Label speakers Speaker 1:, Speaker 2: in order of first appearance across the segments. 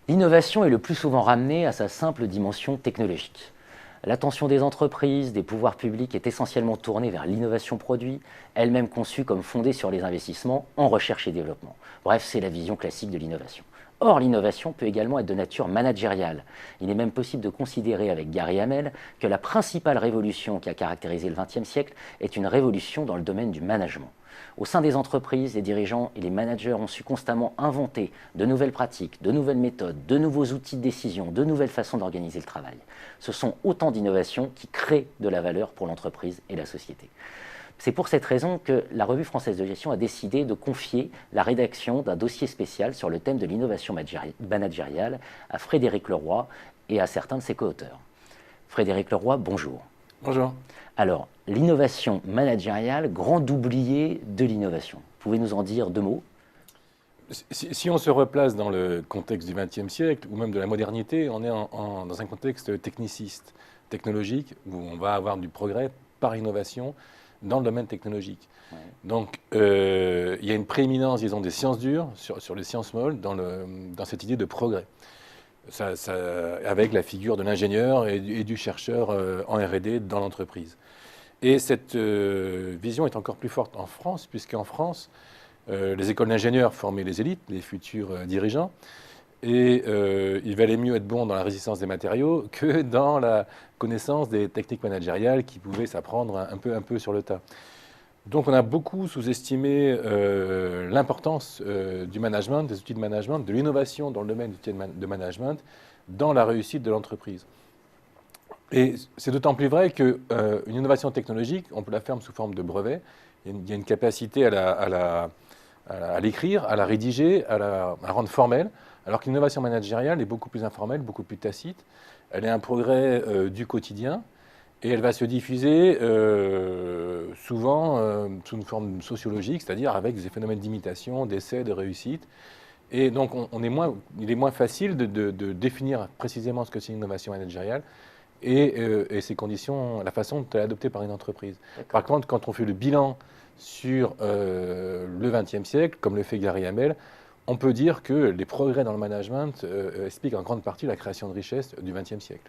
Speaker 1: L'innovation est le plus souvent ramenée à sa simple dimension technologique. L'attention des entreprises, des pouvoirs publics est essentiellement tournée vers l'innovation produit, elle-même conçue comme fondée sur les investissements en recherche et développement. Bref, c'est la vision classique de l'innovation. Or, l'innovation peut également être de nature managériale. Il est même possible de considérer avec Gary Hamel que la principale révolution qui a caractérisé le XXe siècle est une révolution dans le domaine du management. Au sein des entreprises, les dirigeants et les managers ont su constamment inventer de nouvelles pratiques, de nouvelles méthodes, de nouveaux outils de décision, de nouvelles façons d'organiser le travail. Ce sont autant d'innovations qui créent de la valeur pour l'entreprise et la société. C'est pour cette raison que la Revue française de gestion a décidé de confier la rédaction d'un dossier spécial sur le thème de l'innovation managériale à Frédéric Leroy et à certains de ses co-auteurs. Frédéric Leroy, bonjour.
Speaker 2: Bonjour.
Speaker 1: Alors, l'innovation managériale, grand oublié de l'innovation. Vous pouvez nous en dire deux mots?
Speaker 2: Si on se replace dans le contexte du XXe siècle, ou même de la modernité, on est dans un contexte techniciste, technologique, où on va avoir du progrès par innovation dans le domaine technologique. Ouais. Donc, il y a une prééminence, disons, des sciences dures sur les sciences molles dans cette idée de progrès. Avec la figure de l'ingénieur et du chercheur en R&D dans l'entreprise. Et cette vision est encore plus forte en France, puisqu'en France, les écoles d'ingénieurs formaient les élites, les futurs dirigeants, et il valait mieux être bon dans la résistance des matériaux que dans la connaissance des techniques managériales qui pouvaient s'apprendre un peu sur le tas. Donc on a beaucoup sous-estimé l'importance du management, des outils de management, de l'innovation dans le domaine des outils de management, dans la réussite de l'entreprise. Et c'est d'autant plus vrai qu'une innovation technologique, on peut la faire sous forme de brevet. Il y a une capacité à l'écrire, à la rédiger, à la rendre formelle, alors qu'une innovation managériale est beaucoup plus informelle, beaucoup plus tacite. Elle est un progrès du quotidien et elle va se diffuser souvent sous une forme sociologique, c'est-à-dire avec des phénomènes d'imitation, d'essai, de réussite. Et donc il est moins facile de définir précisément ce que c'est une innovation managériale et ses conditions, la façon dont elle est adoptée par une entreprise. Par contre, quand on fait le bilan sur le XXe siècle, comme le fait Gary Hamel, on peut dire que les progrès dans le management expliquent en grande partie la création de richesses du XXe siècle.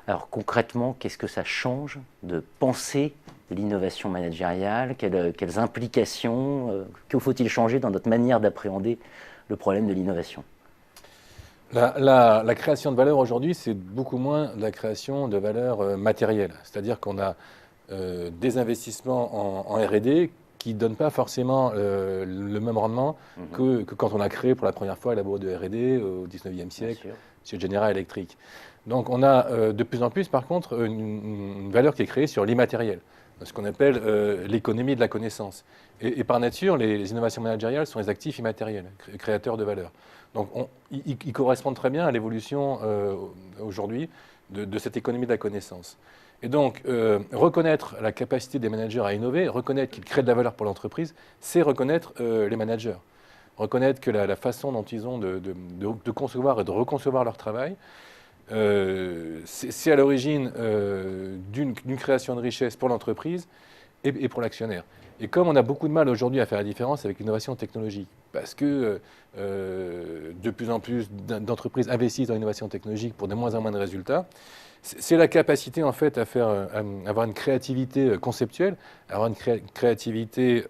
Speaker 1: Alors concrètement, qu'est-ce que ça change de penser l'innovation managériale? Quelles implications, que faut-il changer dans notre manière d'appréhender le problème de l'innovation?
Speaker 2: La création de valeur aujourd'hui, c'est beaucoup moins la création de valeur matérielle. C'est-à-dire qu'on a des investissements en R&D qui ne donnent pas forcément le même rendement que quand on a créé pour la première fois un labo de R&D au XIXe siècle, chez General Electric. Donc on a de plus en plus, par contre, une valeur qui est créée sur l'immatériel, ce qu'on appelle l'économie de la connaissance. Et par nature, les innovations managériales sont des actifs immatériels, créateurs de valeur. Donc ils correspondent très bien à l'évolution aujourd'hui de cette économie de la connaissance. Et donc, reconnaître la capacité des managers à innover, reconnaître qu'ils créent de la valeur pour l'entreprise, c'est reconnaître les managers. Reconnaître que la façon dont ils ont de concevoir et de reconcevoir leur travail, c'est à l'origine d'une création de richesse pour l'entreprise et pour l'actionnaire. Et comme on a beaucoup de mal aujourd'hui à faire la différence avec l'innovation technologique, parce que de plus en plus d'entreprises investissent dans l'innovation technologique pour de moins en moins de résultats, c'est la capacité en fait à avoir une créativité conceptuelle, avoir une créativité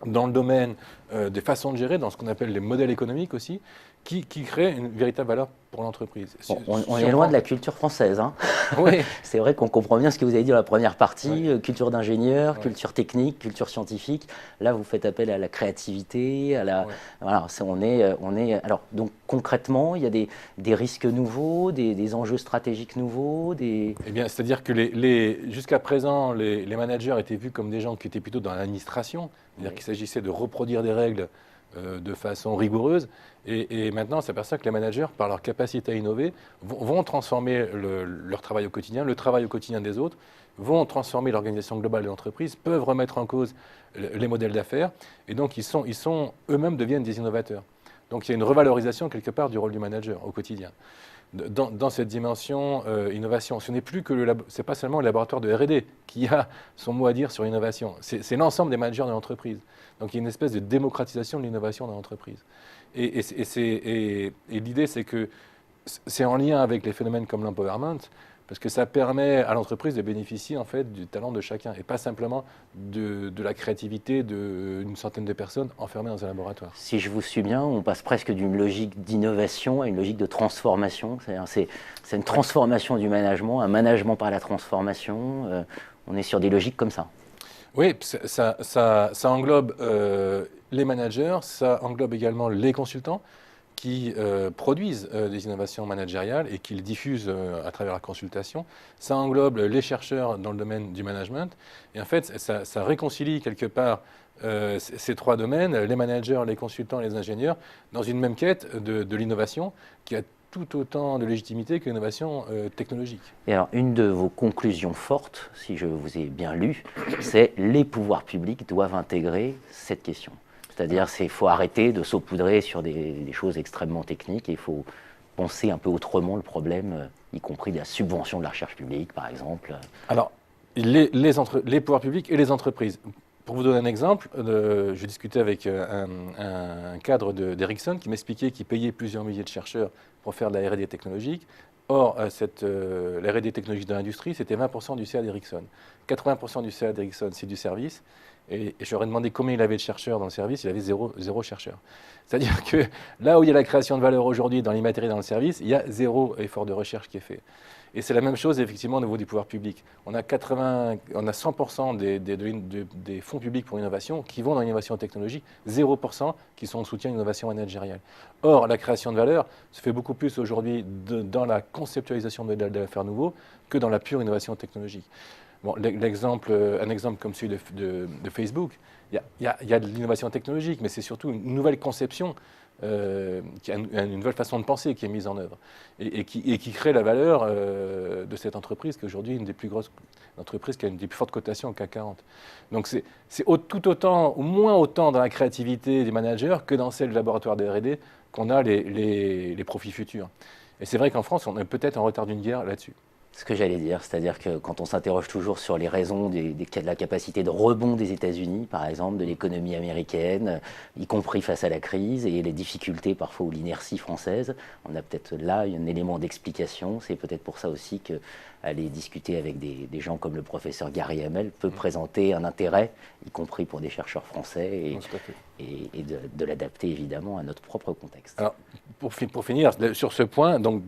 Speaker 2: dans le domaine des façons de gérer, dans ce qu'on appelle les modèles économiques aussi, qui crée une véritable valeur pour l'entreprise.
Speaker 1: Bon, on est loin de la culture française. Hein.
Speaker 2: Oui.
Speaker 1: C'est vrai qu'on comprend bien ce que vous avez dit dans la première partie, culture d'ingénieur, culture technique, culture scientifique. Là, vous faites appel à la créativité, à la... Voilà, on est... Alors, donc, concrètement, il y a des risques nouveaux, des enjeux stratégiques nouveaux, des...
Speaker 2: Eh bien, c'est-à-dire que jusqu'à présent, les managers étaient vus comme des gens qui étaient plutôt dans l'administration, c'est-à-dire qu'il s'agissait de reproduire des règles de façon rigoureuse. Et maintenant, on s'aperçoit que les managers, par leur capacité à innover, vont transformer leur travail au quotidien, le travail au quotidien des autres, vont transformer l'organisation globale de l'entreprise, peuvent remettre en cause les modèles d'affaires, et donc eux-mêmes deviennent des innovateurs. Donc il y a une revalorisation quelque part du rôle du manager au quotidien. Dans cette dimension innovation, c'est pas seulement le laboratoire de R&D qui a son mot à dire sur l'innovation, c'est l'ensemble des managers de l'entreprise. Donc il y a une espèce de démocratisation de l'innovation dans l'entreprise. Et l'idée, c'est que c'est en lien avec les phénomènes comme l'empowerment, parce que ça permet à l'entreprise de bénéficier en fait du talent de chacun et pas simplement de la créativité d'une centaine de personnes enfermées dans un laboratoire.
Speaker 1: Si je vous suis bien, on passe presque d'une logique d'innovation à une logique de transformation. C'est une transformation du management, un management par la transformation. On est sur des logiques comme ça.
Speaker 2: Oui, ça englobe les managers, ça englobe également les consultants qui produisent des innovations managériales et qui les diffusent à travers la consultation. Ça englobe les chercheurs dans le domaine du management. Et en fait, ça réconcilie quelque part ces trois domaines, les managers, les consultants et les ingénieurs, dans une même quête de l'innovation qui a tout autant de légitimité que l'innovation technologique.
Speaker 1: Et alors, une de vos conclusions fortes, si je vous ai bien lu, c'est les pouvoirs publics doivent intégrer cette question. C'est-à-dire qu'il faut arrêter de saupoudrer sur des choses extrêmement techniques et il faut penser un peu autrement le problème, y compris de la subvention de la recherche publique, par exemple.
Speaker 2: Alors, les pouvoirs publics et les entreprises. Pour vous donner un exemple, je discutais avec un cadre d'Ericsson qui m'expliquait qu'il payait plusieurs milliers de chercheurs pour faire de la R&D technologique. Or, la R&D technologique de l'industrie, c'était 20% du CA d'Ericsson. 80% du CA d'Ericsson, c'est du service. Et je leur ai demandé combien il avait de chercheurs dans le service, il avait zéro chercheur. C'est-à-dire que là où il y a la création de valeur aujourd'hui dans l'immatériel et dans le service, il y a zéro effort de recherche qui est fait. Et c'est la même chose effectivement au niveau du pouvoir public. On a 100% des fonds publics pour l'innovation qui vont dans l'innovation technologique, 0% qui sont en soutien à l'innovation managériale. Or, la création de valeur se fait beaucoup plus aujourd'hui dans la conceptualisation de modèles d'affaires nouveaux que dans la pure innovation technologique. Bon, un exemple comme celui de Facebook, il y a de l'innovation technologique, mais c'est surtout une nouvelle conception, qui a une nouvelle façon de penser qui est mise en œuvre et qui crée la valeur de cette entreprise, qui est aujourd'hui une des plus grosses entreprises, qui a une des plus fortes cotations au CAC 40. Donc c'est tout autant, ou moins autant dans la créativité des managers que dans celle du laboratoire de R&D qu'on a les profits futurs. Et c'est vrai qu'en France, on est peut-être en retard d'une guerre là-dessus.
Speaker 1: Ce que j'allais dire, c'est-à-dire que quand on s'interroge toujours sur les raisons de la capacité de rebond des États-Unis, par exemple, de l'économie américaine, y compris face à la crise, et les difficultés parfois ou l'inertie française, on a peut-être là un élément d'explication. C'est peut-être pour ça aussi qu'aller discuter avec des gens comme le professeur Gary Hamel peut présenter un intérêt, y compris pour des chercheurs français, et de l'adapter évidemment à notre propre contexte.
Speaker 2: Alors, pour finir, sur ce point, donc,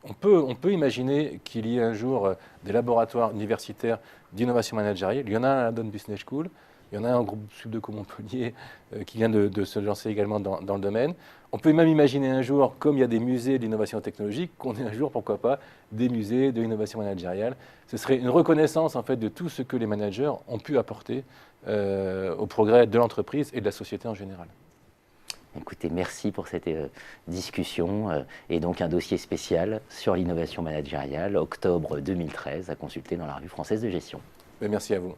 Speaker 2: on peut imaginer qu'il y ait un jour des laboratoires universitaires d'innovation managériale. Il y en a un à la London Business School, il y en a un au groupe Subdeco Montpellier qui vient de se lancer également dans le domaine. On peut même imaginer un jour, comme il y a des musées d'innovation technologique, qu'on ait un jour, pourquoi pas, des musées de l'innovation managériale. Ce serait une reconnaissance en fait de tout ce que les managers ont pu apporter au progrès de l'entreprise et de la société en général.
Speaker 1: Écoutez, merci pour cette discussion et donc un dossier spécial sur l'innovation managériale, octobre 2013, à consulter dans la Revue française de gestion.
Speaker 2: Merci à vous.